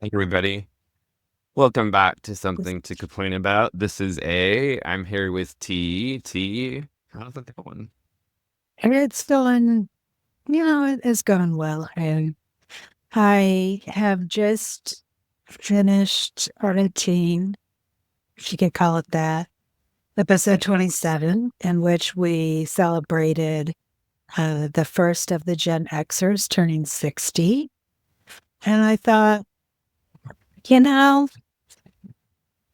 Hey, everybody. Welcome back to Something to Complain About. This is A. I'm here with T. T. How's it going? And it's going, it's going well. And I have just finished Argentine, if you could call it that, episode 27, in which we celebrated the first of the Gen Xers turning 60. And I thought, you know,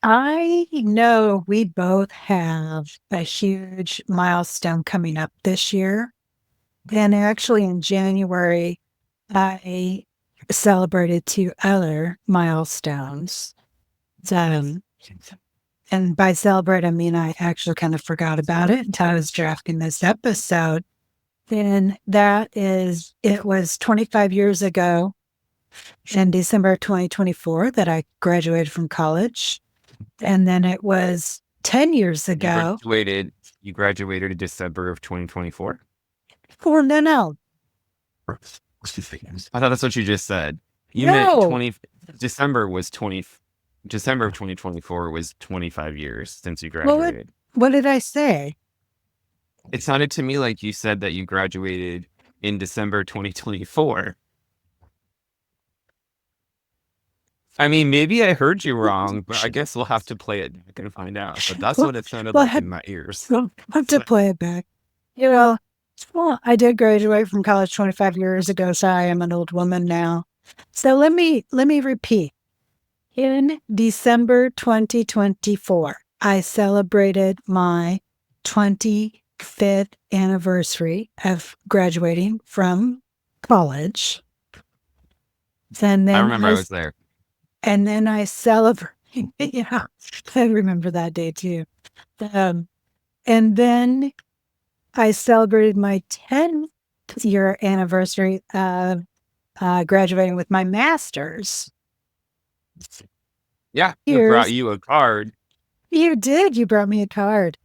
I know we both have a huge milestone coming up this year. And actually, in January, I celebrated two other milestones. So, and by celebrate, I mean I actually kind of forgot about it until I was drafting this episode. And it was 25 years ago in December 2024 that I graduated from college. And then it was 10 years You ago. graduated. You graduated in December of 2024. Oh, no. I thought that's what you just said. You meant No. December was 20. December of 2024 was 25 years since you Well, graduated. what did I say? It sounded to me like you said that you graduated in December 2024. I mean, maybe I heard you wrong, but I guess we'll have to play it back and find out. But that's Well, what it sounded well, like in my ears. I have to So, play it back. You know, well, I did graduate from college 25 years ago, so I am an old woman now. So let me repeat. In December 2024, I celebrated my 25th anniversary of graduating from college. And I then remember I was there. I celebrate. Yeah, I remember that day too. Um, and then I celebrated my 10th-year anniversary of graduating with my master's. Yeah, I brought Years. you a card. You did. You brought me a card.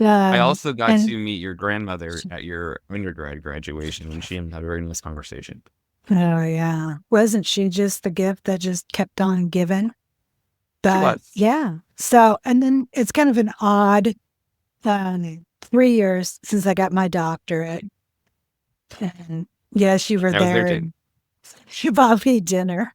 I also got And to meet your grandmother at your undergrad graduation, and she and I had a very nice conversation. oh yeah, wasn't she just the gift that just kept on giving? She But was. yeah. So and then it's kind of an odd 3 years since I got my doctorate. And yes, you were I was there there too. and you bought me dinner.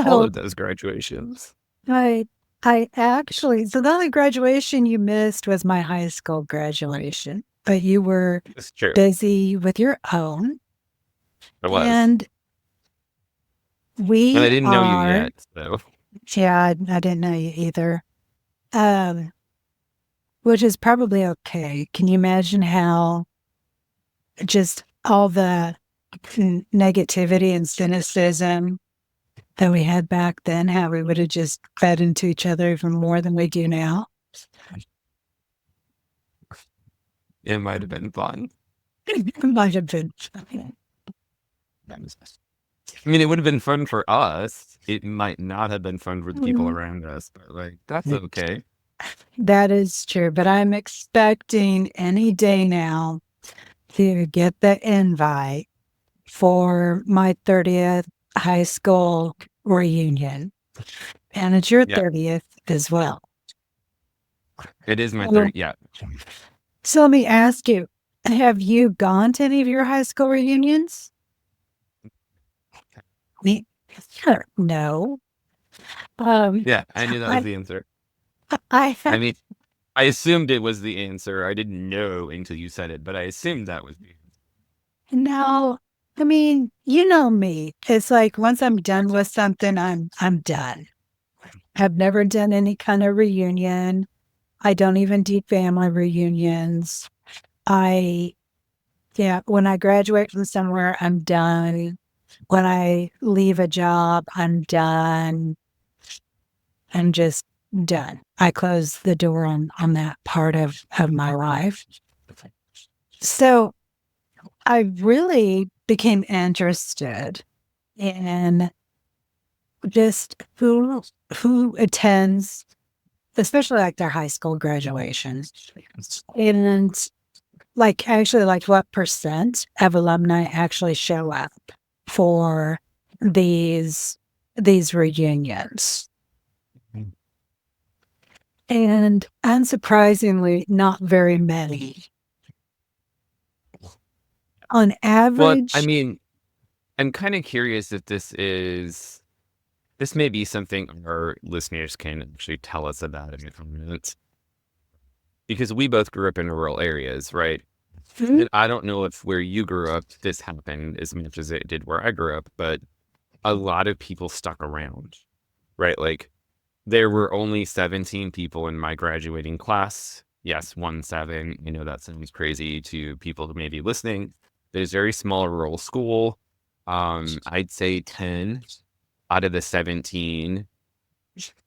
All So of those graduations. I I actually so the only graduation you missed was my high school graduation, but you were It's true. busy with your own. I was. And And I we didn't know you are, yet, so yeah, I didn't know you either. Um, which is probably okay. Can you imagine how just all the negativity and cynicism that we had back then, how we would have just fed into each other even more than we do now? it might have been fun. It might have been. I mean, it would have been fun for us. It might not have been fun for the people around us, but like, that's okay. That is true, but I'm expecting any day now to get the invite for my 30th high school reunion. And it's your Yeah, 30th as well. it is my Well, 30. Yeah. so let me ask you, have you gone to any of your high school reunions? Me? No. Um, Yeah, I knew that was I, the answer. I I have mean, I assumed it was the answer. I didn't know until you said it, but I assumed that was the no. I mean, you know me. It's like once I'm done with something, I'm done. I've never done any kind of reunion. I don't even do family reunions. I Yeah, when I graduate from somewhere, I'm done. When I leave a job, I'm done. I'm just done. I close the door on that part of my life. So I really became interested in just who attends, especially like their high school graduations. And like actually like what percent of alumni actually show up. for these reunions. And unsurprisingly, not very many. On Well, I average, mean, I'm kind of curious if this may be something our listeners can actually tell us about in a minute. Because we both grew up in rural areas, right? hmm, And I don't know if where you grew up, this happened as much as it did where I grew up, but a lot of people stuck around, right? Like there were only 17 people in my graduating class. Yes, 1 7. You know, that sounds crazy to people who may be listening. There's a very small rural school. I'd say 10 out of the 17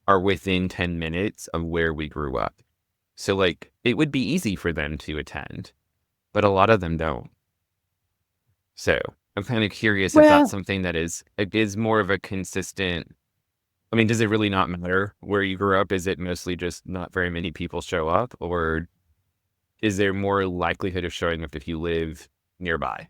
are within 10 minutes of where we grew up. So, like, it would be easy for them to attend, but a lot of them don't. So, I'm kind of curious if that's well, something that is more of a consistent. I mean, does it really not matter where you grew up? Is it mostly just not very many people show up, or is there more likelihood of showing up if you live nearby?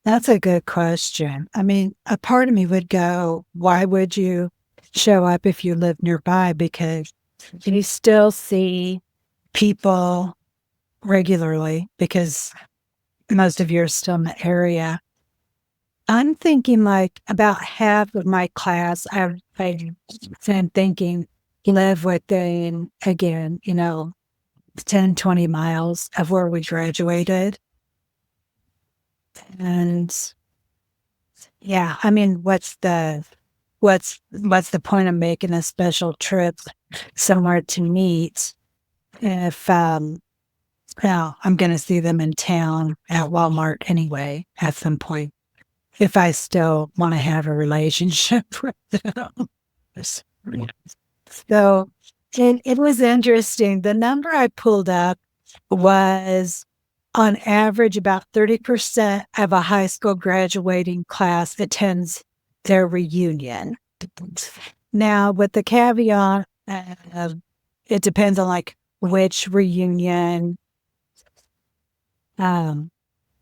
that's a good question. I mean, a part of me would go, why would you show up if you live nearby? Because you still see people regularly because most of you are still in the area. I'm thinking like about half of my class, I'm thinking live within, again, 10, 20 miles of where we graduated. And yeah, I mean, what's the point of making a special trip somewhere to meet if well, I'm going to see them in town at Walmart anyway at some point if I still want to have a relationship with them. So it was interesting. The number I pulled up was on average about 30% of a high school graduating class attends their reunion. Now, with the caveat, it depends on like which reunion. Um,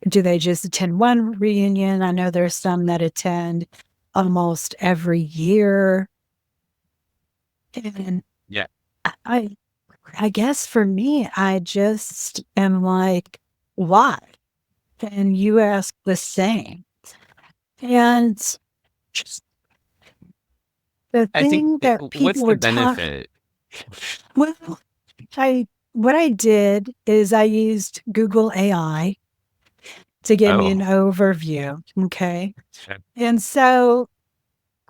do they just attend one reunion? I know there's some that attend almost every year. And Yeah. I I guess for me, I just am like, why? And you ask the same. And the I think thing that what's people the were talking, benefit? well, I what I did is I used Google AI to give me an Oh, overview. Okay. okay. And so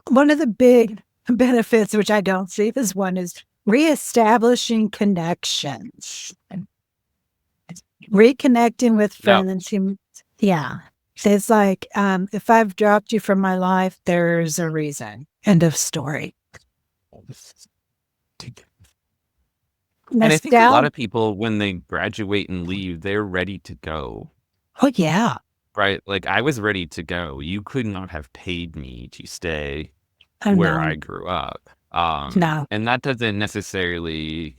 one of the big benefits, which I don't see this one, is reestablishing connections, reconnecting with No. friends who, yeah. It's like, if I've dropped you from my life, there's a reason. End of story. And I think a lot Nostalgia. of people, when they graduate and leave, they're ready to go, Oh, yeah. right? Like I was ready to go. You could not have paid me to stay Oh, where I no. grew up. No. And that doesn't necessarily,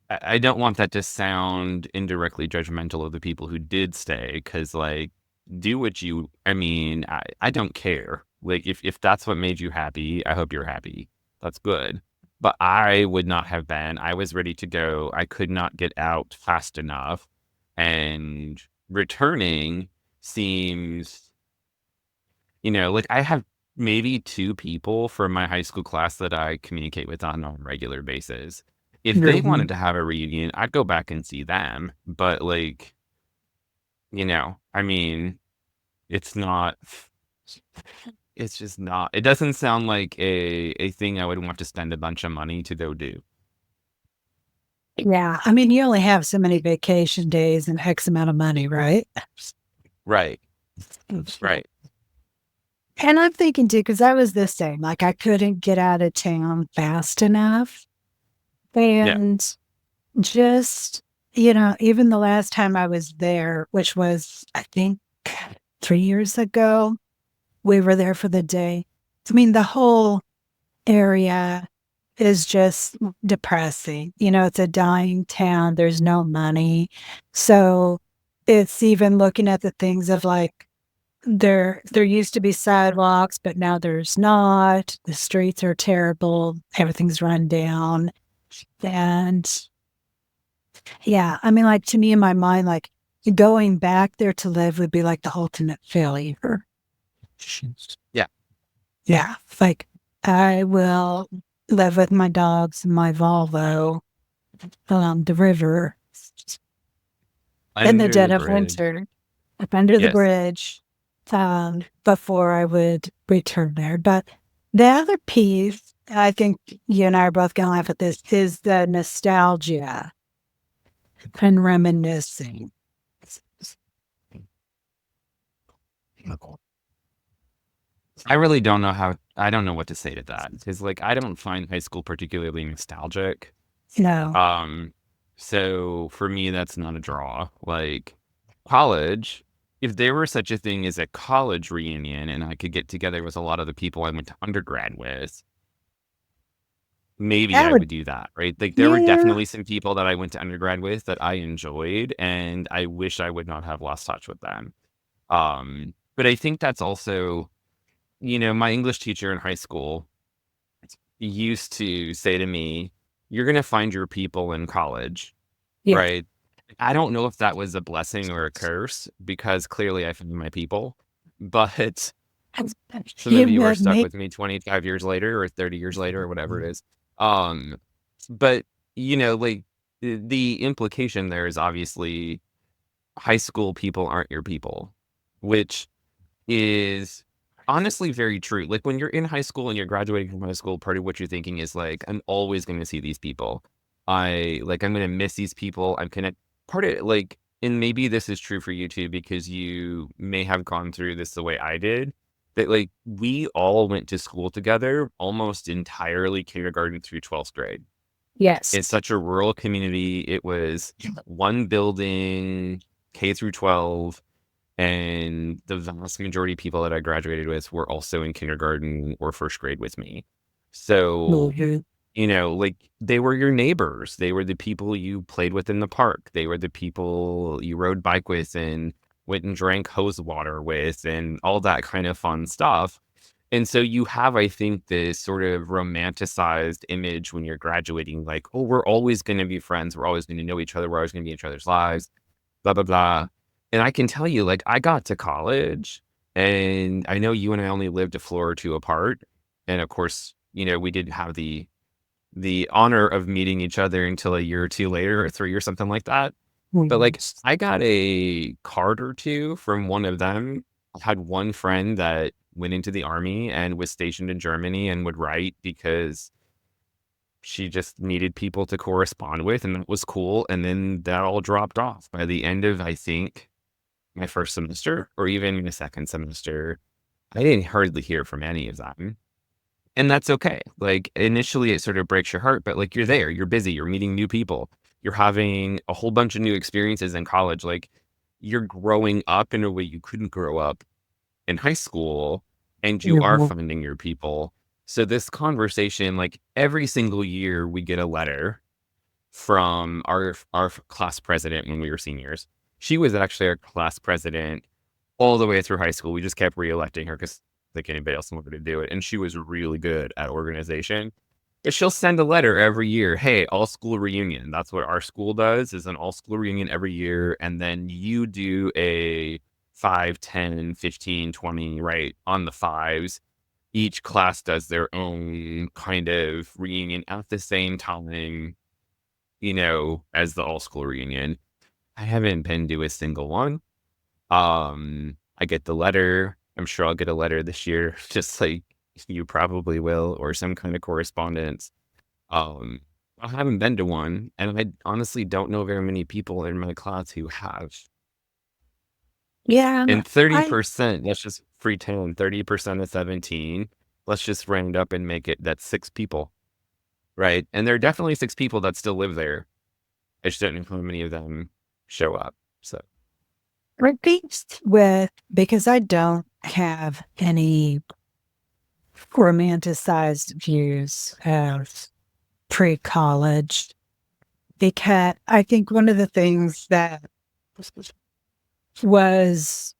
I don't want that to sound indirectly judgmental of the people who did stay, because like, do what you, I mean, I don't care. Like, if that's what made you happy, I hope you're happy. That's good. But I would not have been. I was ready to go. I could not get out fast enough. And returning seems, like I have maybe two people from my high school class that I communicate with on a regular basis. If they Mhm. wanted to have a reunion, I'd go back and see them. But like, I mean, it's not, it's just not, it doesn't sound like a thing I would want to spend a bunch of money to go do. Yeah. I mean, you only have so many vacation days and X amount of money, right? Right. Right. And I'm thinking too, because I was the same. Like I couldn't get out of town fast enough. Yeah. And just, even the last time I was there, which was, I think, 3 years ago, we were there for the day. I mean, the whole area is just depressing. It's a dying town. There's no money. So it's even looking at the things of like, there used to be sidewalks, but now there's not. The streets are terrible. Everything's run down. And yeah, I mean, like to me in my mind, like going back there to live would be like the ultimate failure. Yeah. Yeah. Like I will live with my dogs and my Volvo along the river in the Under dead the of bridge. winter, up under the Yes. bridge, before I would return there. But the other piece, I think you and I are both going to laugh at this, is the nostalgia and reminiscing. I really don't know I don't know what to say to that because, like, I don't find high school particularly nostalgic. You know, Um, so for me, that's not a draw. Like, college, if there were such a thing as a college reunion and I could get together with a lot of the people I went to undergrad with, maybe that I would, would do that, right? Like, there were yeah, definitely some people that I went to undergrad with that I enjoyed, and I wish I would not have lost touch with them. But I think that's also, my English teacher in high school used to say to me, "You're gonna find your people in college," yeah. right? I don't know if that was a blessing or a curse because clearly I found my people, but some of You you are would stuck make, with me 25 years later or 30 years later or whatever it is. Um, but like the implication there is obviously high school people aren't your people, which is honestly very true. Like when you're in high school and you're graduating from high school, part of what you're thinking is like, I'm always going to see these people. I'm going to miss these people. I'm going to part of like, and maybe this is true for you too, because you may have gone through this the way I did. That like we all went to school together almost entirely kindergarten through 12th grade. yes. It's such a rural community. It was one building, K through 12, and the vast majority of people that I graduated with were also in kindergarten or first grade with me. So, Mhm. like they were your neighbors. They were the people you played with in the park. They were the people you rode bike with and went and drank hose water with and all that kind of fun stuff. And so you have, I think, this sort of romanticized image when you're graduating, like, oh, we're always going to be friends. We're always going to know each other. We're always going to be in each other's lives, blah, blah, blah. And I can tell you, like, I got to college and I know you and I only lived a floor or two apart. And of course, we didn't have the honor of meeting each other until a year or two later or three or something like that. But like I got a card or two from one of them. I had one friend that went into the army and was stationed in Germany and would write because she just needed people to correspond with, and that was cool. And then that all dropped off by the end of, I think, my first semester or even the second semester. I didn't hardly hear from any of them. And that's okay. Like, initially, it sort of breaks your heart, but, like, you're there, you're busy, you're meeting new people, you're having a whole bunch of new experiences in college, like, you're growing up in a way you couldn't grow up in high school, and you are Mhm. finding your people. So this conversation, like, every single year, we get a letter from our class president when we were seniors. She was actually our class president all the way through high school. We just kept reelecting her because like anybody else wanted to do it. And she was really good at organization. But she'll send a letter every year. Hey, all school reunion. That's what our school does is an all school reunion every year. And then you do a 5, 10, 15, 20, right? On the fives. Each class does their own kind of reunion at the same time, as the all school reunion. I haven't been to a single one. I get the letter. I'm sure I'll get a letter this year, just like you probably will, or some kind of correspondence. Um, I haven't been to one, and I honestly don't know very many people in my class who have. Yeah, And I 30%, let's just pretend 30% of 17, let's just round up and make it that's six people, right? And there are definitely six people that still live there. I just don't know how many of them show up. So, repeats with, because I don't have any romanticized views of pre-college, because I think one of the things that was,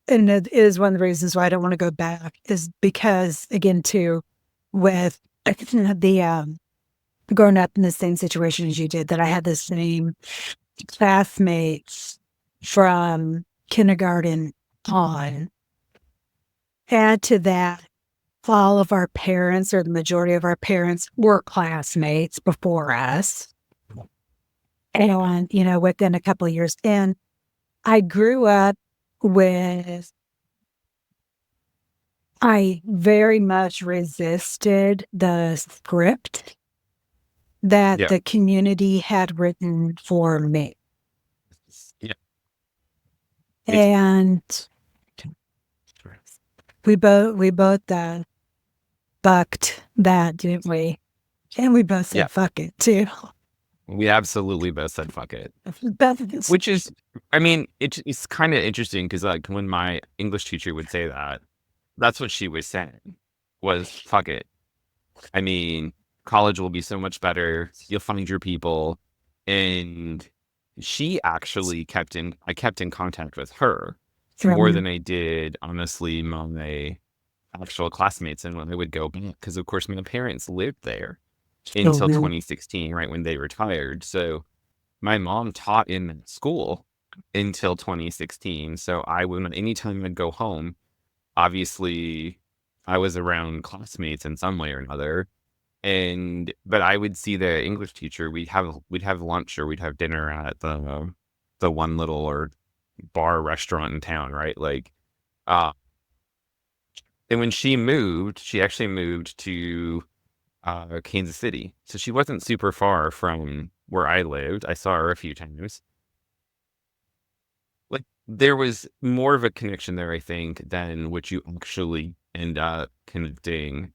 and it is one of the reasons why I don't want to go back, is because, again, too, with the growing up in the same situation as you did, that I had the same classmates from kindergarten on. Add to that, all of our parents, or the majority of our parents, were classmates before us. And, within a couple of years. And I grew up with, I very much resisted the script that Yeah. the community had written for me. Yeah. Me too. And we both bucked that, didn't we? And we both Yeah. said fuck it too. We absolutely both said fuck it. Both- Which is, I mean, it's kind of interesting because, like, when my English teacher would say that, that's what she was saying was fuck it. I mean, college will be so much better. You'll find your people. And she actually I kept in contact with her more than I did, honestly, my actual classmates. And when I would go back, because of course my parents lived there Oh, until no. 2016, right when they retired. So my mom taught in that school until 2016. So anytime I'd go home, obviously I was around classmates in some way or another. But I would see the English teacher. We'd have lunch or we'd have dinner at the one little or bar restaurant in town, right? Like, uh, and when she actually moved to Kansas City, so she wasn't super far from where I lived. I saw her a few times. Like, there was more of a connection there, I think, than what you actually end up connecting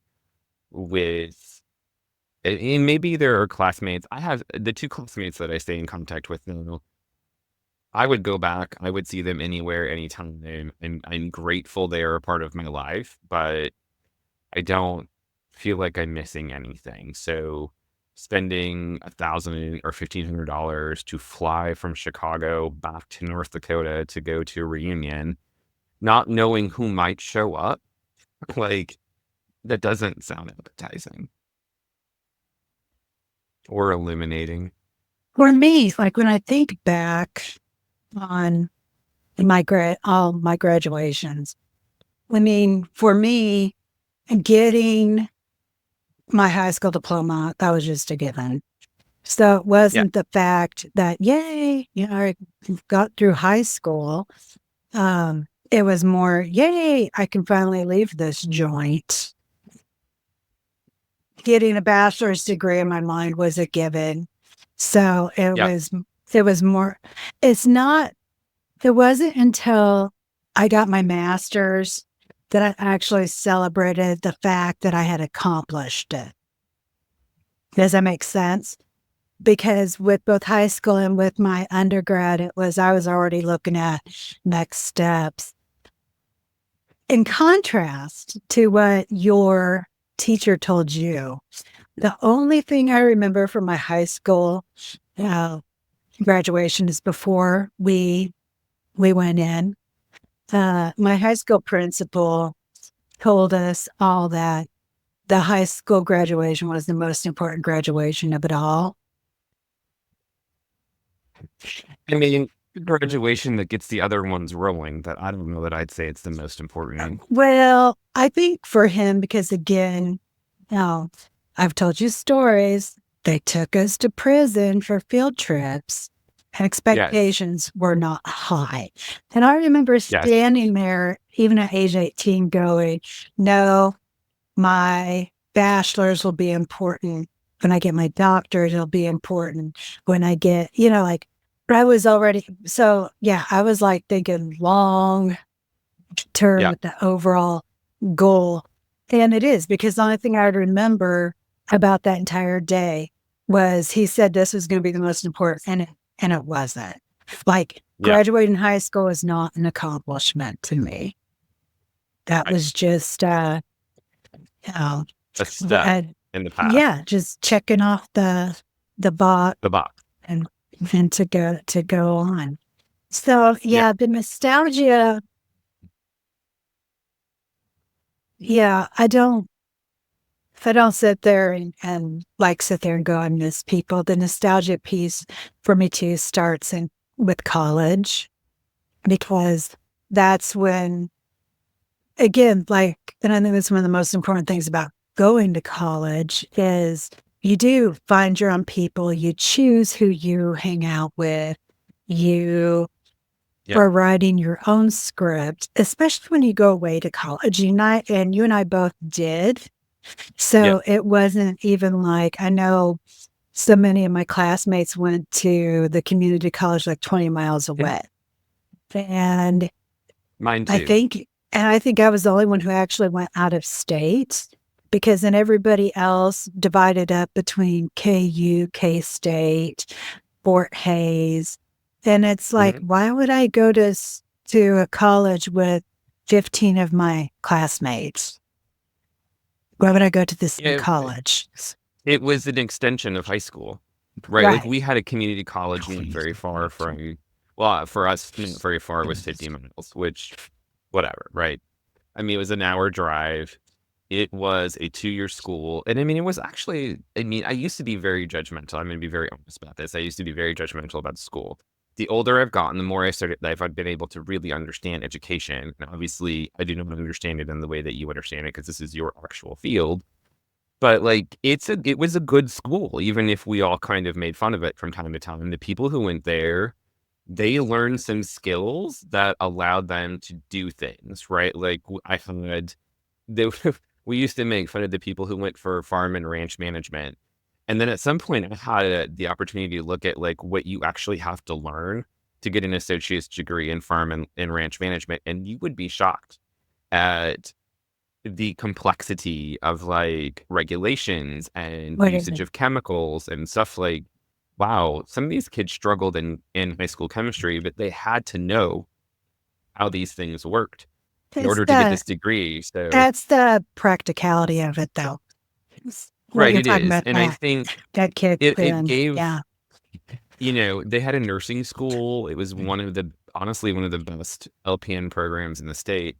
with. And maybe there are classmates. I have the two classmates that I stay in contact with now. I would go back. I would see them anywhere, anytime, and I'm grateful they are a part of my life, but I don't feel like I'm missing anything. So spending $1,000 or $1,500 to fly from Chicago back to North Dakota to go to a reunion, not knowing who might show up, like, that doesn't sound appetizing or illuminating. For me, like when I think back on all my graduations, I mean, for me, getting my high school diploma, that was just a given. So it Yeah, wasn't the fact that, yay, I got through high school. It was more, yay, I can finally leave this joint. Getting a bachelor's degree in my mind was a given. So yeah, it was more, it's not, it wasn't until I got my master's that I actually celebrated the fact that I had accomplished it. Does that make sense? Because with both high school and with my undergrad, I was already looking at next steps. In contrast to what your teacher told you, the only thing I remember from my high school uh, graduation is before we went in. My high school principal told us all that the high school graduation was the most important graduation of it all. I mean, graduation that gets the other ones rolling, that I don't know that I'd say it's the most important. Well, I think for him, because again, now I've told you stories. They took us to prison for field trips. Yes, Expectations were not high. And I remember yes, standing there, even at age 18, going, no, my bachelor's will be important. When I get my doctorate, it'll be important. When I get, like, I was already, so yeah, I was like thinking long term yeah, with the overall goal. And it is, because the only thing I remember about that entire day was he said this was going to be the most important, and it wasn't. Like, yeah. graduating high school is not an accomplishment to me. That Right. was just, you know, A step uh, in the path, yeah, just checking off the box the box. and to go on. So Yeah. yeah, the nostalgia, yeah, if I don't sit there and like sit there and go, I miss people, the nostalgia piece for me too starts in with college because that's when, again, like, and I think that's one of the most important things about going to college is you do find your own people, you choose who you hang out with, you Yeah. are writing your own script, especially when you go away to college. You and I both did. Yeah. So it wasn't even like I know so many of my classmates went to the community college like 20 miles Yeah. away. And Mine I too. think and I think I was the only one who actually went out of state because then everybody else divided up between KU, K-State, Fort Hayes. And it's like, Mhm. why would I go to a college with 15 of my classmates? Why would I go to this Yeah. college? It was an extension of high school, right? Like Right. we had a community college not very far from, well, for us, not very far was 50 miles, which, whatever, right? I mean, it was an hour drive. It was a 2-year school. And I mean, it was actually, I mean, I used to be very judgmental. I'm going to be very honest about this. I used to be very judgmental about school. The older I've gotten, the more I've been able to really understand education. And obviously, I do not understand it in the way that you understand it because this is your actual field. But, like, it was a good school, even if we all kind of made fun of it from time to time. The people who went there, they learned some skills that allowed them to do things, right? Like, I had they we used to make fun of the people who went for farm and ranch management, and then at some point, I had, the opportunity to look at, like, what you actually have to learn to get an associate's degree in farm and ranch management, and you would be shocked at the complexity of, like, regulations and What is usage it? of chemicals and stuff like, wow, some of these kids struggled in high school chemistry, but they had to know how these things worked in It's order to get the this degree, so That's the practicality of it, though. What right, you're it talking is, about, and I think that kicks it in. gave Yeah. they had a nursing school. It was one of the honestly, one of the best LPN programs in the state.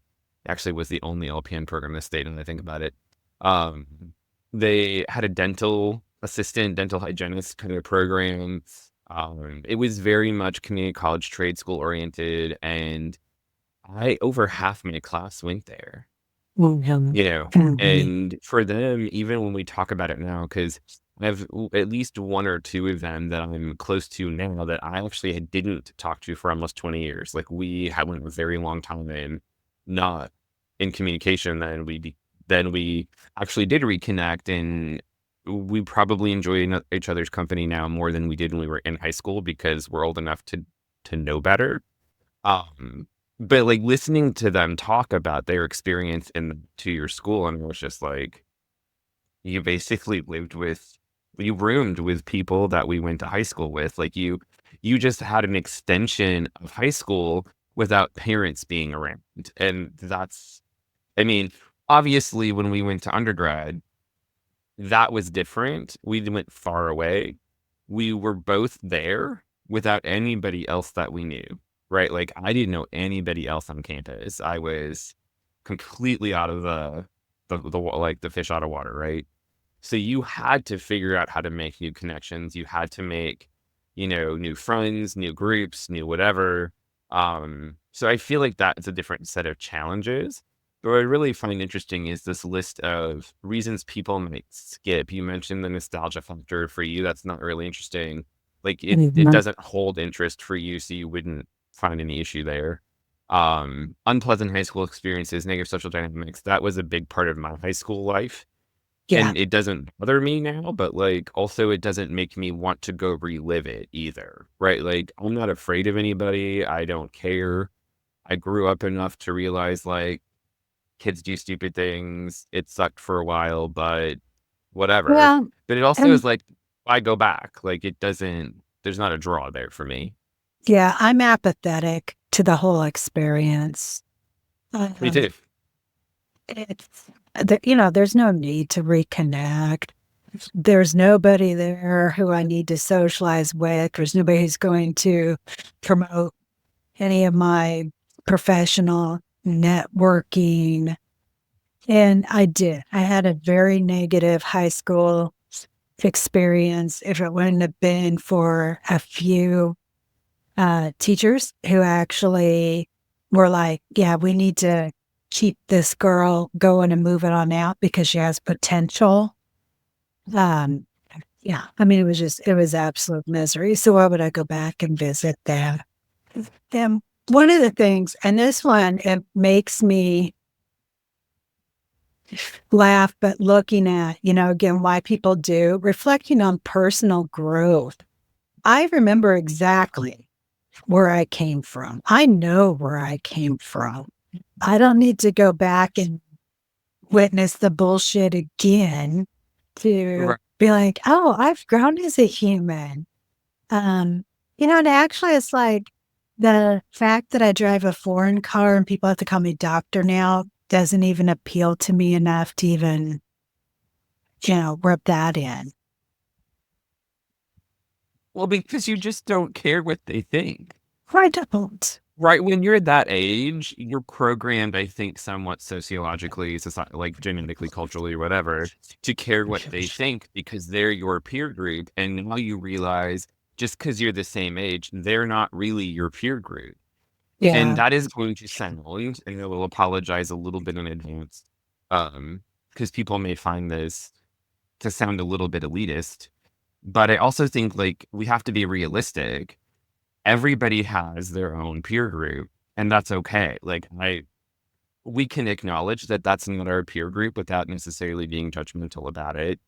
Actually was the only LPN program in the state, and I think about it. Um, they had a dental assistant, dental hygienist kind of program. It was very much community college trade school oriented, and I over half my class went there. Mhm. Mhm. And for them, even when we talk about it now, because I have at least one or two of them that I'm close to now that I actually didn't talk to for almost 20 years. Like we had went a very long time in not in communication. Then we actually did reconnect, and we probably enjoy each other's company now more than we did when we were in high school because we're old enough to know better. Um, but, like, listening to them talk about their experience in the 2-year school, and it was just like, you basically you roomed with people that we went to high school with, like, you just had an extension of high school without parents being around, and that's I mean, obviously, when we went to undergrad, that was different. We went far away. We were both there without anybody else that we knew, right? Like, I didn't know anybody else on campus. I was completely out of like, the fish out of water, right? So you had to figure out how to make new connections. You had to make, new friends, new groups, new whatever. So I feel like that's a different set of challenges. But what I really find interesting is this list of reasons people might skip. You mentioned the nostalgia factor for you. That's not really interesting. Like it Mhm. doesn't hold interest for you, so you wouldn't find any issue there. Unpleasant high school experiences, negative social dynamics. That was a big part of my high school life. Yeah. And it doesn't bother me now, but, like, also it doesn't make me want to go relive it either, right? Like, I'm not afraid of anybody, I don't care. I grew up enough to realize, like, kids do stupid things, it sucked for a while, but whatever. Well, But it also and is like, I go back, like, there's not a draw there for me. yeah, I'm apathetic to the whole experience. Me Um, too. it's, there's no need to reconnect. There's nobody there who I need to socialize with. There's nobody who's going to promote any of my professional networking. And I did. I had a very negative high school experience. If it wouldn't have been for a few teachers who actually were like, yeah, we need to keep this girl going and move it on out because she has potential. Um, yeah, I mean, it was absolute misery. So why would I go back and visit them? And one of the things, and this one, it makes me laugh, but looking at, again, why people do, reflecting on personal growth. I remember exactly where I came from. I know where I came from. I don't need to go back and witness the bullshit again to Right. be like, oh, I've grown as a human. And actually it's like the fact that I drive a foreign car and people have to call me doctor now doesn't even appeal to me enough to even, rub that in. Well, because you just don't care what they think. I don't. Right, when you're that age, you're programmed, I think, somewhat sociologically, like genetically, culturally, or whatever, to care what they think because they're your peer group. And now you realize just because you're the same age, they're not really your peer group. And Yeah. that is going to sound, and I will apologize a little bit in advance, because people may find this to sound a little bit elitist. But I also think like we have to be realistic. Everybody has their own peer group, and that's okay. Like we can acknowledge that that's not our peer group without necessarily being judgmental about it.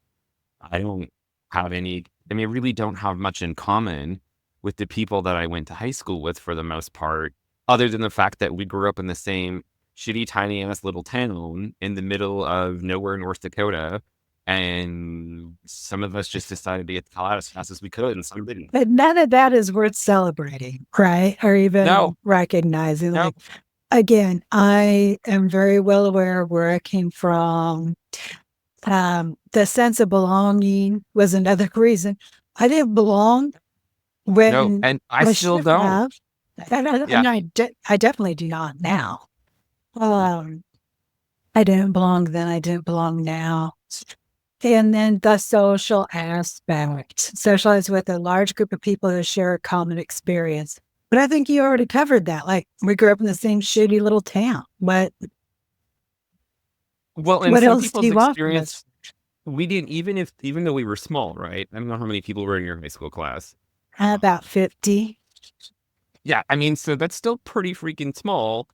I don't have any, I mean, I really don't have much in common with the people that I went to high school with for the most part, other than the fact that we grew up in the same shitty, tiny ass little town in the middle of nowhere, North Dakota. And some of us just decided to get the hell out as fast as we could, and some didn't. But none of that is worth celebrating, right? Or No, even recognizing. no, Like, again, I am very well aware of where I came from. The sense of belonging was another reason. I didn't belong no. when And I I still should don't. have. And Yeah. I definitely do not now. Um, I didn't belong then. I didn't belong now. And then the social aspect, socialize with a large group of people who share a common experience. But I think you already covered that. Like we grew up in the same shitty little town. Well, and What some else do people's you want from us? experience, we didn't, even though we were small, right? I don't know how many people were in your high school class. About 50. Yeah, I mean, so that's still pretty freaking small.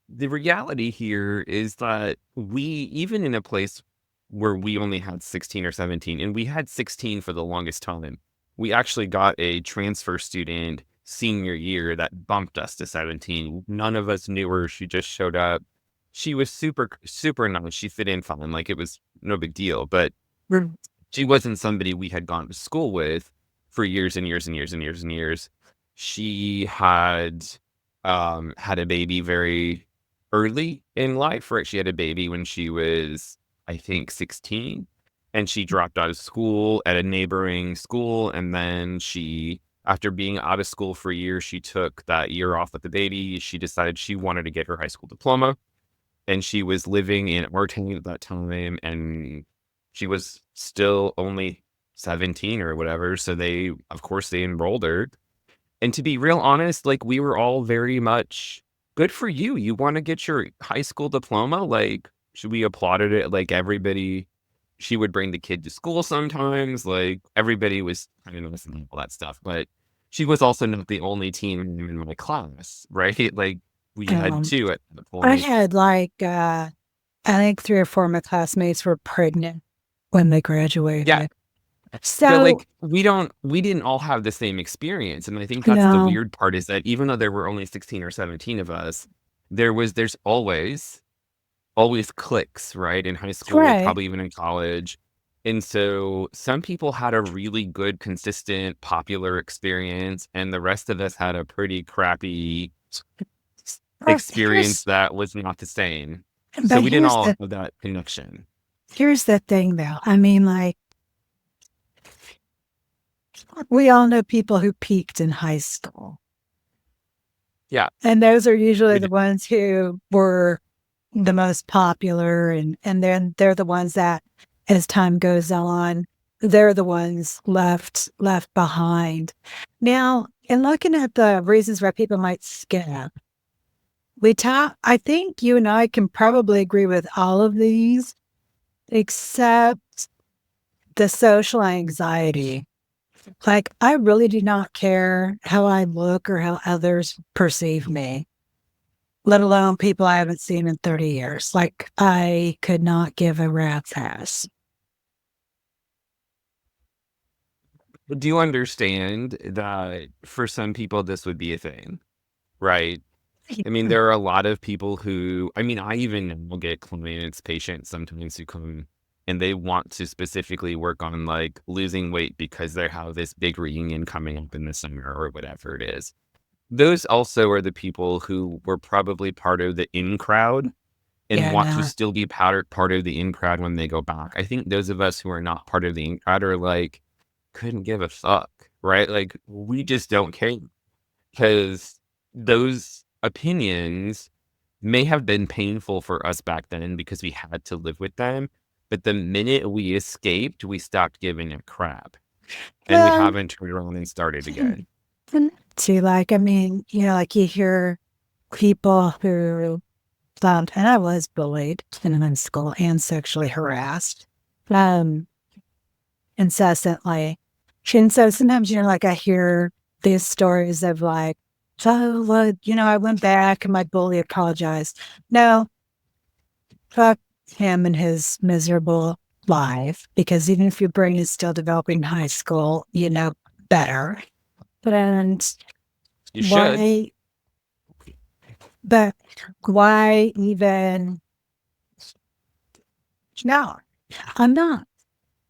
The reality here is that we, even in a place where we only had 16 or 17, and we had 16 for the longest time, we actually got a transfer student senior year that bumped us to 17. None of us knew her. She just showed up. She was super, super nice. She fit in fine. Like it was no big deal, but she wasn't somebody we had gone to school with for years and years and years and years and years. She had a baby very early in life, right? She had a baby when she was, I think, 16, and she dropped out of school at a neighboring school. And then after being out of school for a year, she took that year off with the baby. She decided she wanted to get her high school diploma, and she was living in Artane at that time, and she was still only 17 or whatever. So of course, they enrolled her. And to be real honest, like we were all very much good for you. You want to get your high school diploma? Like, should we applauded it? Like everybody, she would bring the kid to school sometimes. Like everybody was kind of listening to all that stuff. But she was also not the only teen in my class, right? Like we had Um, two at the I point. had I think 3 or 4 of my classmates were pregnant when they Yeah. graduated. But So, like we didn't all have the same experience. And I think that's the no, weird part is that even though there were only 16 or 17 of us, there's always cliques, right? In high school, right. probably even in college. And so some people had a really good, consistent, popular experience, and the rest of us had a pretty crappy Well, experience that was not the same. So but we didn't all have that connection. here's the thing though. I mean, like, we all know people who peaked in high school. Yeah. And those are usually We the did. ones who were the most popular, and then they're the ones that, as time goes on, they're the ones left behind. Now, in looking at the reasons why people might skip, I think you and I can probably agree with all of these, except the social anxiety. Like, I really do not care how I look or how others perceive me, let alone people I haven't seen in 30 years. Like, I could not give a rat's ass. Do you understand that for some people this would be a thing, right? I mean, there are a lot of people who, I mean, I even will get clients, patients sometimes who come and they want to specifically work on like losing weight because they have this big reunion coming up in the summer or whatever it is. Those also are the people who were probably part of the in crowd and want to Yeah. still be part of the in crowd when they go back. I think those of us who are not part of the in crowd are like, couldn't give a fuck, right? Like, we just don't care because those opinions may have been painful for us back then because we had to live with them. But the minute we escaped, we stopped giving a crap and we Well, haven't turned around and started again. and too, like, I mean, like you hear people who found, and I was bullied in high school and sexually harassed, um, incessantly. And so sometimes, like I hear these stories of like, oh, well, I went back and my bully apologized. No, fuck him and his miserable life, because even if your brain is still developing in high school, you know better. And You should. why, but why even? No, I'm not.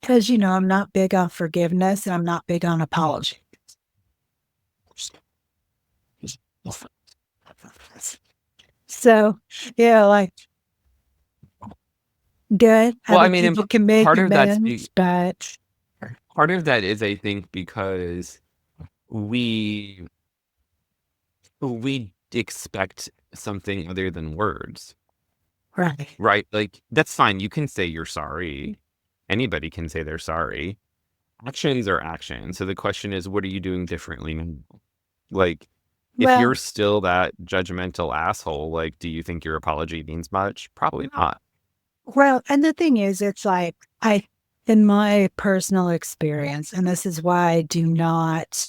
Because, I'm not big on forgiveness and I'm not big on apology. So, yeah, like, good. Well, I Other mean, and people can make part of that's amends, but part of that is, I think, because we we expect something other than words, right. right? Like, that's fine. You can say you're sorry. Anybody can say they're sorry. Actions are actions. So the question is, what are you doing differently now? Like, if you're Well, still that judgmental asshole, like, do you think your apology means much? Probably not. and the thing is, it's like, in my personal experience, and this is why I do not,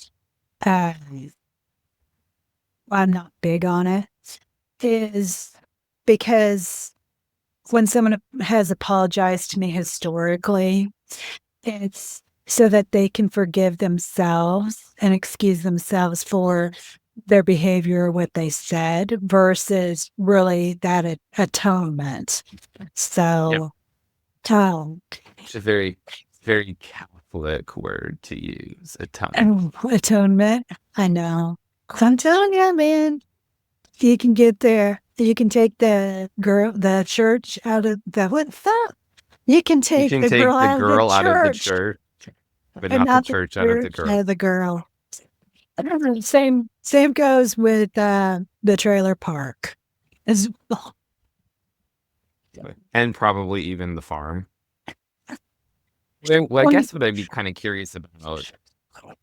uh, I'm not big on it, is because when someone has apologized to me historically, it's so that they can forgive themselves and excuse themselves for their behavior or what they said versus really that atonement. Yeah. So, um, It's a very, very Catholic word to use, atonement. atonement, I know. I'm telling you, man, you can get there. You can take the church out of the what the? You can You take can the girl take the out of the girl out of the church church, but and not the not the church out of the church girl. out of the girl. Same goes with the trailer park as well. And probably even the farm. Well, I When guess what I'd be kind of curious about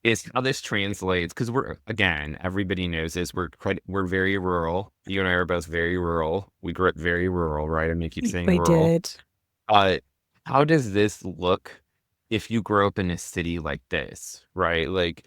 is how this translates, because we're, again, everybody knows this. We're very rural. You and I are both very rural. We grew up very rural, right? I mean, I keep saying we rural. did. Uh, how does this look if you grow up in a city like this, right? Like,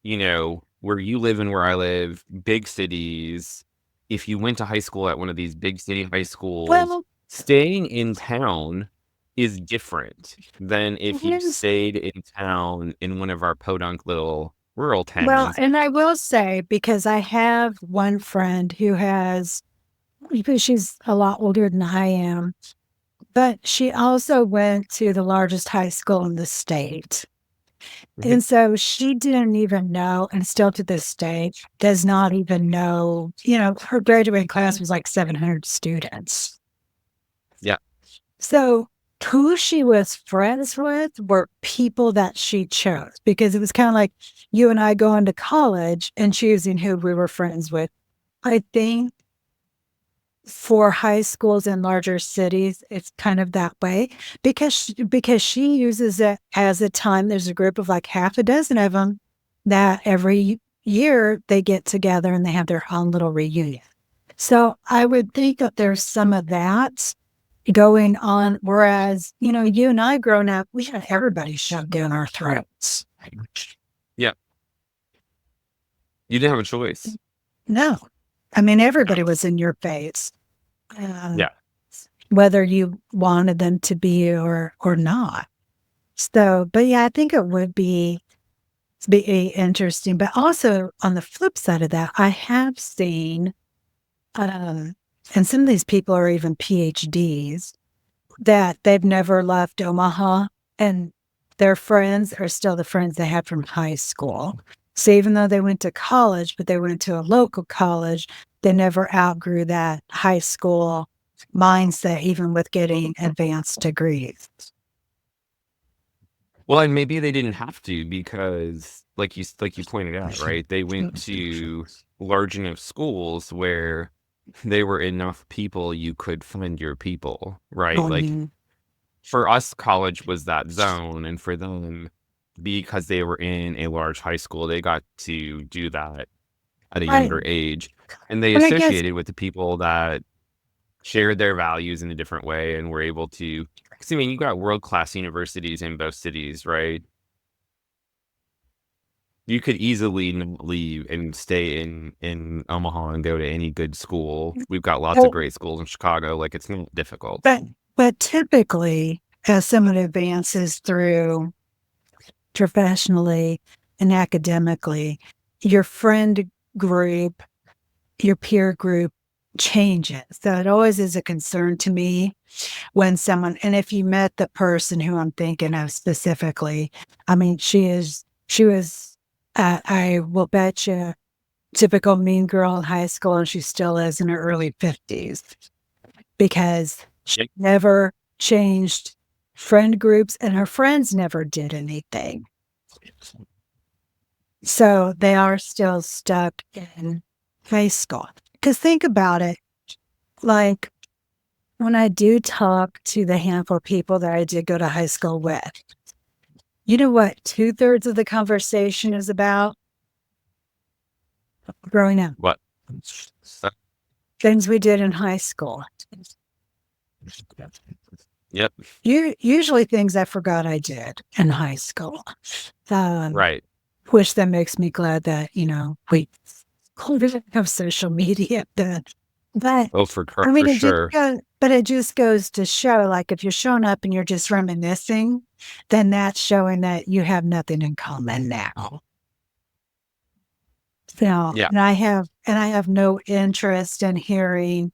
where you live and where I live, big cities. If you went to high school at one of these big city high schools, Well, staying in town is different than if you yes. stayed in town in one of our podunk little rural towns. And I will say, because I have one friend because she's a lot older than I am, but she also went to the largest high school in the state. Mhm. And so she didn't even know, and still to this day does not even know, her graduating class was like 700 students. Yeah. So who she was friends with were people that she chose, because it was kind of like you and I going to college and choosing who we were friends with. I think for high schools in larger cities, it's kind of that way because she uses it as a time. There's a group of like half a dozen of them that every year they get together and they have their own little reunion. So I would think that there's some of that going on. Whereas, you and I growing up, we had everybody shoved down our throats. Yeah. You didn't have a choice. No, I mean, everybody was in your face. Yeah. Whether you wanted them to be or not. So, but yeah, I think it would be interesting. But also on the flip side of that, I have seen, and some of these people are even PhDs that they've never left Omaha, and their friends are still the friends they had from high school. So even though they went to college, but they went to a local college, they never outgrew that high school mindset, even with getting advanced degrees. Well, and maybe they didn't have to because, like you pointed out, right? They went to large enough schools where there were enough people you could find your people, right? Like for us, college was that zone, and for them, because they were in a large high school, they got to do that at a younger age, and they And I guess, associated with the people that shared their values in a different way and were able to. Because I mean, you got world-class universities in both cities, right? You could easily not leave and stay in Omaha and go to any good school. We've got lots of great schools in Chicago. Like, it's not difficult. but typically, as someone advances through professionally and academically, your friend group, your peer group changes. So it always is a concern to me when someone, and if you met the person who I'm thinking of specifically, I mean, she was, I will bet you, typical mean girl in high school, and she still is in her early 50s because she never changed friend groups and her friends never did anything. So they are still stuck in high school. Because think about it, like when I do talk to the handful of people that I did go to high school with, you know what 2/3 of the conversation is about? Growing up. What? Things we did in high school. Yep. Usually things I forgot I did in high school. Right. Which that makes me glad that, we didn't have social media then. But Oh, for I mean, sure. it just goes to show, like, if you're showing up and you're just reminiscing, then that's showing that you have nothing in common now. So, Yeah. and I have no interest in hearing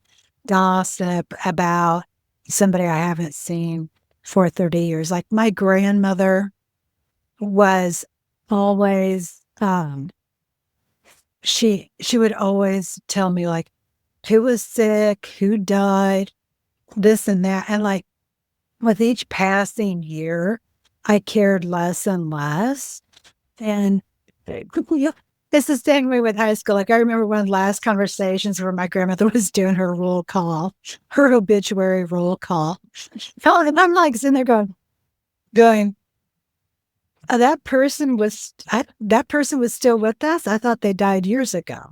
gossip about somebody I haven't seen for 30 years. Like my grandmother was always, she would always tell me like who was sick, who died, this and that. And like with each passing year, I cared less and less. And it's the same way with high school. Like I remember one of the last conversations where my grandmother was doing her roll call, her obituary roll call. And I'm like sitting there going, that person was still with us. I thought they died years ago.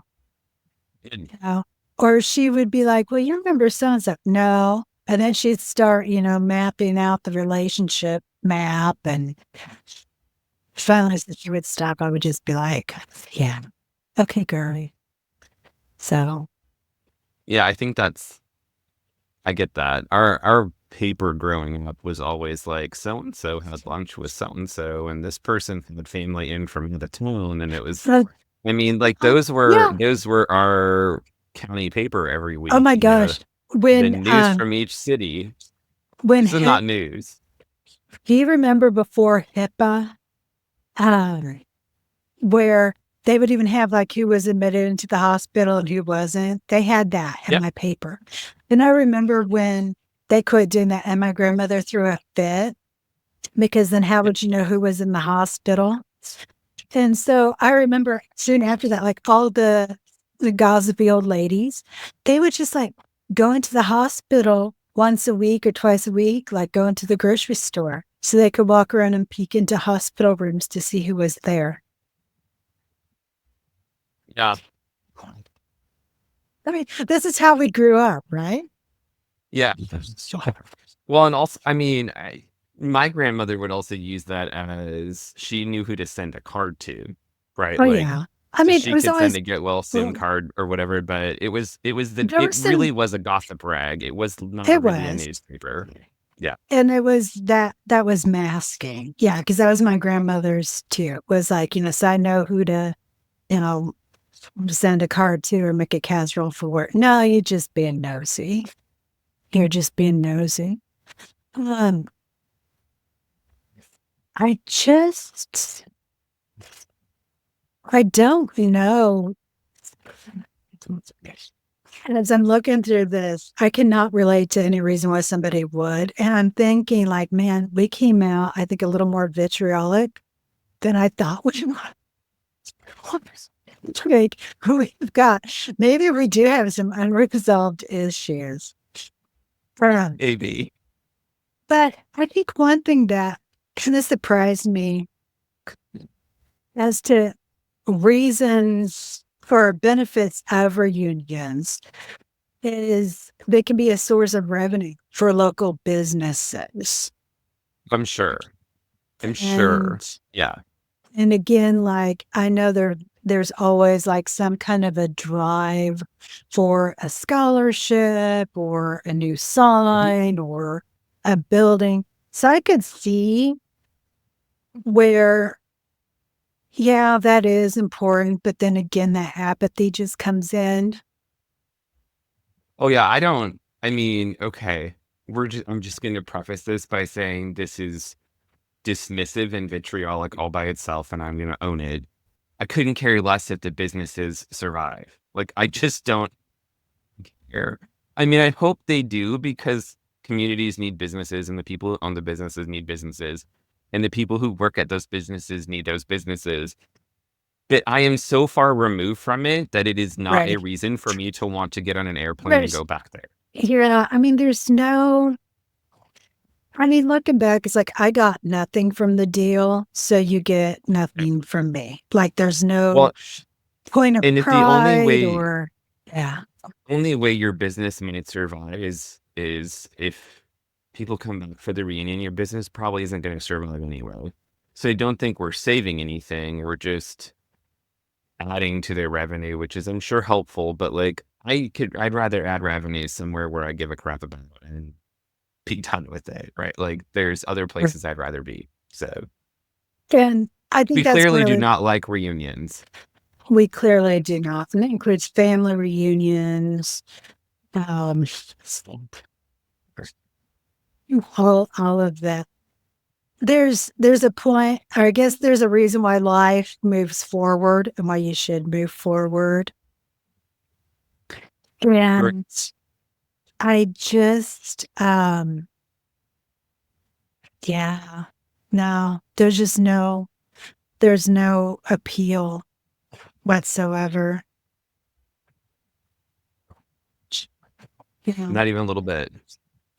Or she would be like, well, you remember so-and-so? No. And then she'd start, mapping out the relationship map. And finally, as she would stop, I would just be like, yeah, okay, girlie. So. Yeah, I think I get that. Our paper growing up was always like, so-and-so had lunch with so-and-so, and this person had family in from the town. And it was, I mean, like those were our county paper every week. Oh my gosh. The news from each city. This is not news. Do you remember before HIPAA, where they would even have like who was admitted into the hospital and who wasn't? They had that in my paper. And I remember when they quit doing that and my grandmother threw a fit because then how would you know who was in the hospital? And so I remember soon after that, like all the the gossipy old ladies, they would just like go into the hospital once a week or twice a week, like go into the grocery store so they could walk around and peek into hospital rooms to see who was there. Yeah. I mean, this is how we grew up, right? Yeah. Well, and also, I mean, my grandmother would also use that as she knew who to send a card to, right? Oh, Like, yeah. I so mean, it she was could send always, a get well soon well, card or whatever, but there it was some, really was a gossip rag. It was not it really a was. newspaper. Yeah. And it was that was masking. Yeah, because that was my grandmother's too. It was like, so I know who to, you know, send a card to or make a casserole for work. No, you're just being nosy. You're just being nosy. Um, I just, I don't know. And as I'm looking through this, I cannot relate to any reason why somebody would. And I'm thinking, like, man, we came out, I think, a little more vitriolic than I thought we would. Like, we've got, maybe we do have some unresolved issues. AB. But I think one thing that kind of surprised me as to reasons for benefits of reunions is they can be a source of revenue for local businesses. I'm sure. I'm sure. And Yeah. and again, like I know there's always like some kind of a drive for a scholarship or a new Mhm. sign or a building. So I could see where, yeah, that is important. But then again, that apathy just comes in. Oh yeah, I mean, okay. I'm just going to preface this by saying this is dismissive and vitriolic all by itself, and I'm going to own it. I couldn't care less if the businesses survive. Like, I just don't care. I mean, I hope they do because communities need businesses and the people on the businesses need businesses and the people who work at those businesses need those businesses. But I am so far removed from it that it is not a Right. reason for me to want to get on an airplane and There's, go back there. yeah, I mean, there's no, I mean, looking back, it's like I got nothing from the deal, so you get nothing from me. Like there's no Well, point of and if the pride or yeah. only way your business might survive is if people come back for the reunion, your business probably isn't going to survive anyway. So I don't think we're saving anything. We're just adding to their revenue, which is I'm sure helpful, but like I'd rather add revenue somewhere where I give a crap about and be done with it, right? Like there's other places I'd rather be. So And I we think that's clearly do really, not like reunions. we clearly do not. And it includes family reunions, um, all of that. There's a point, or I guess there's a reason why life moves forward and why you should move forward. Right. And I just, yeah, no, there's no appeal whatsoever. Yeah. Not even a little bit.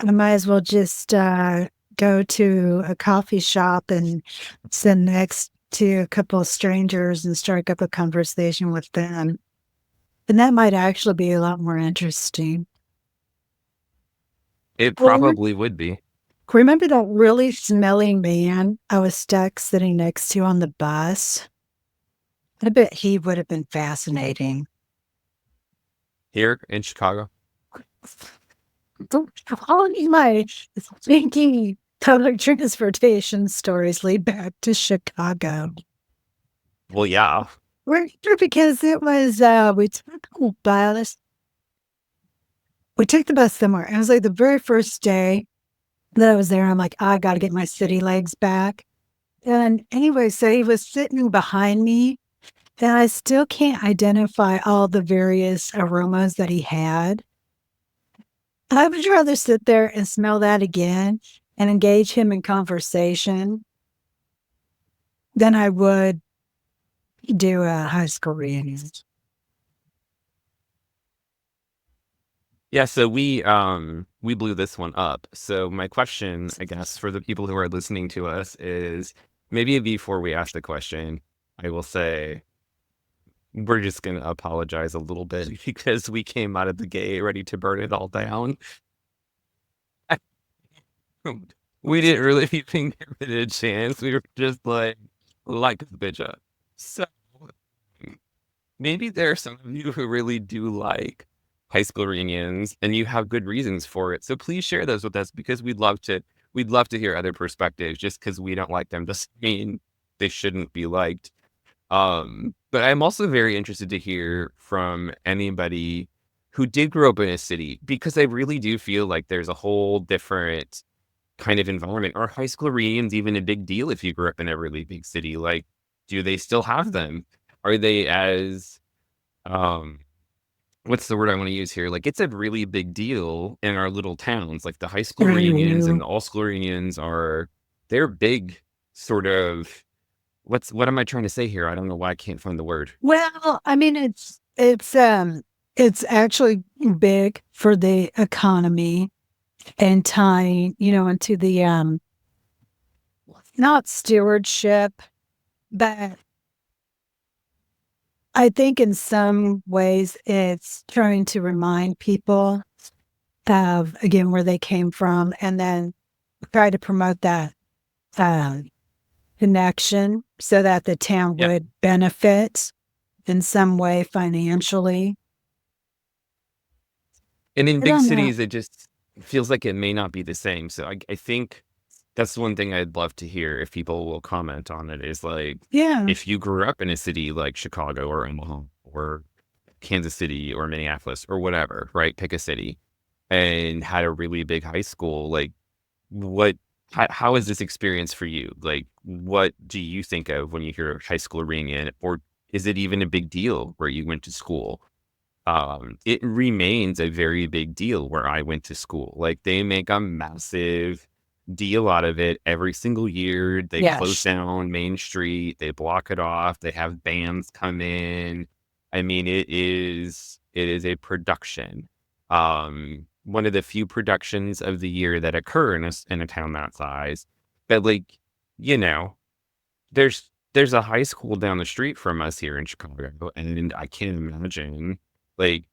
I might as well just go to a coffee shop and sit next to a couple of strangers and strike up a conversation with them. And that might actually be a lot more interesting. It Or probably would be. remember that really smelly man I was stuck sitting next to on the bus? I bet he would have been fascinating. Here in Chicago. All of my thinking public transportation stories lead back to Chicago. Well, yeah. Because it was we took a bus. We took the bus somewhere. It was like the very first day that I was there. I'm like, I got to get my city legs back. And anyway, so he was sitting behind me, and I still can't identify all the various aromas that he had. I would rather sit there and smell that again and engage him in conversation than I would do a high school reunion. Yeah, so we blew this one up. So my question, I guess, for the people who are listening to us is maybe before we ask the question, I will say we're just gonna apologize a little bit because we came out of the gate ready to burn it all down. We didn't really even give it a chance. We were just like, light the bitch up. So maybe there are some of you who really do like high school reunions and you have good reasons for it. So please share those with us because we'd love to hear other perspectives. Just because we don't like them doesn't mean they shouldn't be liked. But I'm also very interested to hear from anybody who did grow up in a city because I really do feel like there's a whole different kind of environment. Are high school reunions even a big deal if you grew up in a really big city? Like, do they still have them? Are they as um what's the word I want to use here? Like, it's a really big deal in our little towns. Like the high school reunions and Mhm. the all school reunions they're big sort of what am I trying to say here? I don't know why I can't find the word. Well, I mean, it's actually big for the economy and tying, into the not stewardship, but I think in some ways it's trying to remind people of again where they came from, and then try to promote that um, connection so that the town Yeah. would benefit in some way financially. And in I big don't know. cities, it just feels like it may not be the same. So I think that's one thing I'd love to hear if people will comment on it is like, Yeah. if you grew up in a city like Chicago or Omaha or Kansas City or Minneapolis or whatever, right? Pick a city and had a really big high school. Like, what, how is this experience for you? Like, what do you think of when you hear high school reunion? Or is it even a big deal where you went to school? It remains a very big deal where I went to school. Like they make a massive deal out of it every single year. They close Yes. down Main Street, they block it off, they have bands come in. I mean, it is a production. One of the few productions of the year that occur in a town that size. But like, you know, there's a high school down the street from us here in Chicago, and I can't imagine like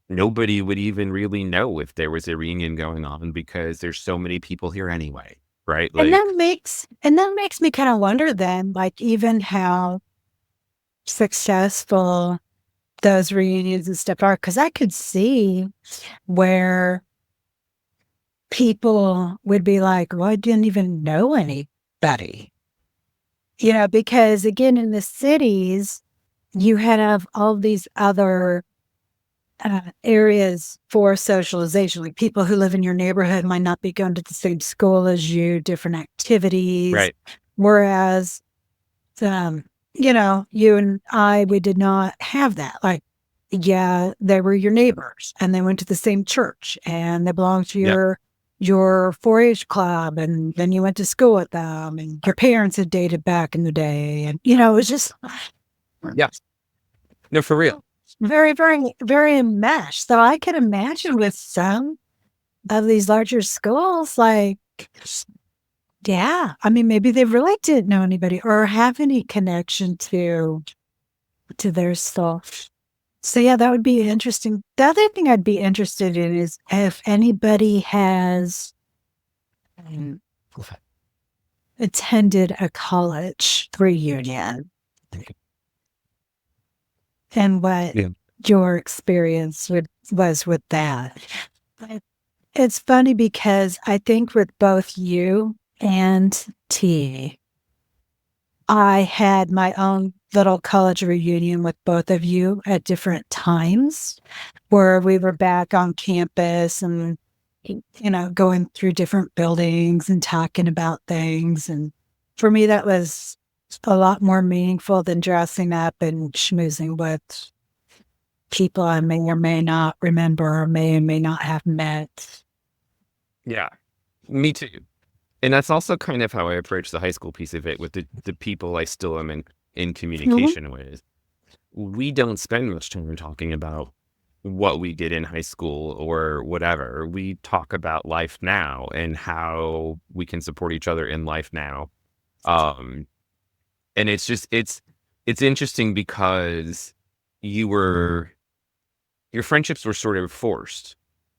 nobody would even really know if there was a reunion going on because there's so many people here anyway, right? Like, And that makes me kind of wonder then, like even how successful those reunions and stuff are, because I could see where people would be like, well, I didn't even know anybody. Because again, in the cities, you have all these other areas for socialization. Like people who live in your neighborhood might not be going to the same school as you, different activities. right. Whereas, um, you and I, we did not have that. Like, yeah, they were your neighbors and they went to the same church and they belonged to Yep. your 4-H club, and then you went to school with them, and your parents had dated back in the day, and it was just Yeah. No, for real. very, very, very enmeshed. So I can imagine with some of these larger schools, like, yeah, I mean, maybe they really didn't know anybody or have any connection to their stuff. So yeah, that would be interesting. The other thing I'd be interested in is if anybody has um, attended a college reunion and what Yeah. your experience was with that. It's funny because I think with both you and T, I had my own little college reunion with both of you at different times where we were back on campus and, going through different buildings and talking about things. And for me, that was a lot more meaningful than dressing up and schmoozing with people I may or may not remember or may or may not have met. Yeah. Me too. And that's also kind of how I approach the high school piece of it with the people I still am in Mhm. communication with. We don't spend much time talking about what we did in high school or whatever. We talk about life now and how we can support each other in life now. Um, and it's interesting because you were your friendships were sort of forced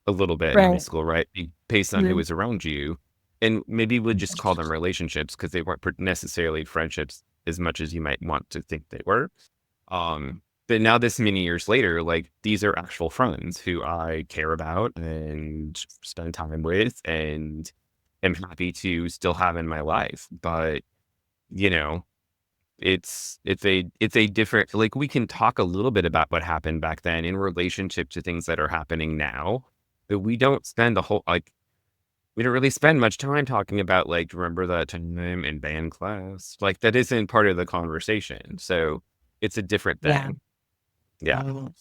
a little bit in high Right. school, right? Based on who Mhm. was around you. And maybe we'll just call them relationships because they weren't necessarily friendships as much as you might want to think they were. But now this many years later, like these are actual friends who I care about and spend time with and am happy to still have in my life. But, you know, it's a different, like, we can talk a little bit about what happened back then in relationship to things that are happening now, but we don't spend the whole like we don't really spend much time talking about like remember that time in band class, like that isn't part of the conversation, so it's a different Yeah. thing. Yeah, Oh,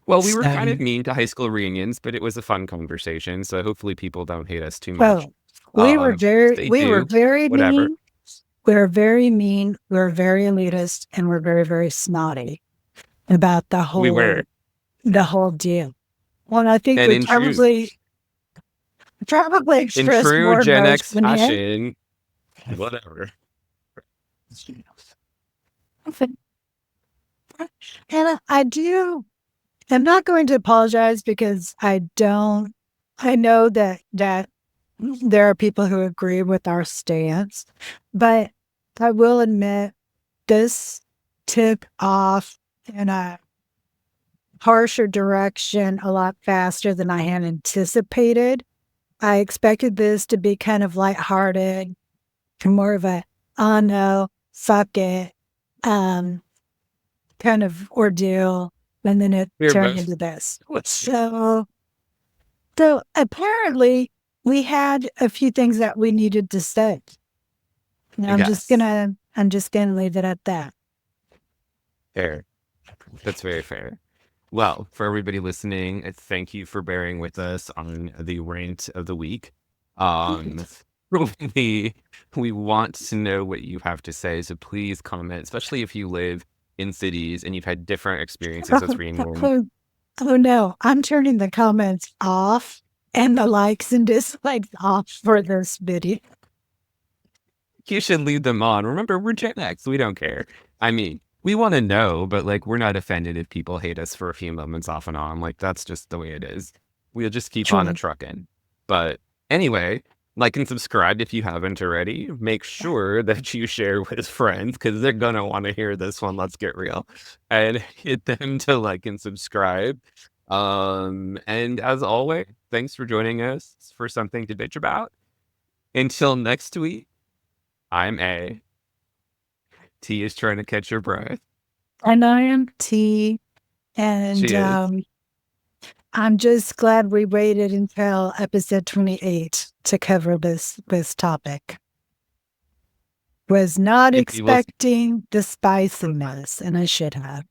well, we were kind of so, mean to high school reunions, but it was a fun conversation, so hopefully people don't hate us too much. well, we were If very, they we were do, very whatever. mean. We were very mean. We were very elitist, and we're very, very snotty about We were. the whole deal. Well, and I think And we probably in expressed true more Gen X emotion here. fashion, whatever. And I do. I'm not going to apologize because I don't. I know that there are people who agree with our stance, but I will admit this took off in a harsher direction a lot faster than I had anticipated. I expected this to be kind of lighthearted, more of a oh no, fuck it, um, kind of ordeal, and then it We were turned both. into this. So apparently we had a few things that we needed to say. And Yes. I'm just gonna leave it at that. Fair. That's very fair. Well, for everybody listening, thank you for bearing with us on the rant of the week. Um, we we want to know what you have to say, so please comment, especially if you live in cities and you've had different experiences as reunion. Oh, oh no, I'm turning the comments off and the likes and dislikes off for this video. You should leave them on. Remember, we're Gen X. We don't care. I mean, we want to know, but like, we're not offended if people hate us for a few moments off and on. Like, that's just the way it is. We'll just keep on a True. trucking. But anyway, like and subscribe if you haven't already. Make sure that you share with friends because they're going to want to hear this one. Let's get real. And hit them to like and subscribe. And as always, thanks for joining us for something to bitch about. Until next week. I'm A. T is trying to catch her breath. And I am T, and She is. I'm just glad we waited until episode 28 to cover this topic. Was not And expecting the spiciness, and I should have.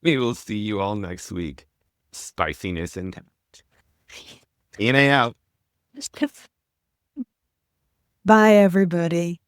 we will see you all next week. Spiciness intact. In and out. Bye, everybody.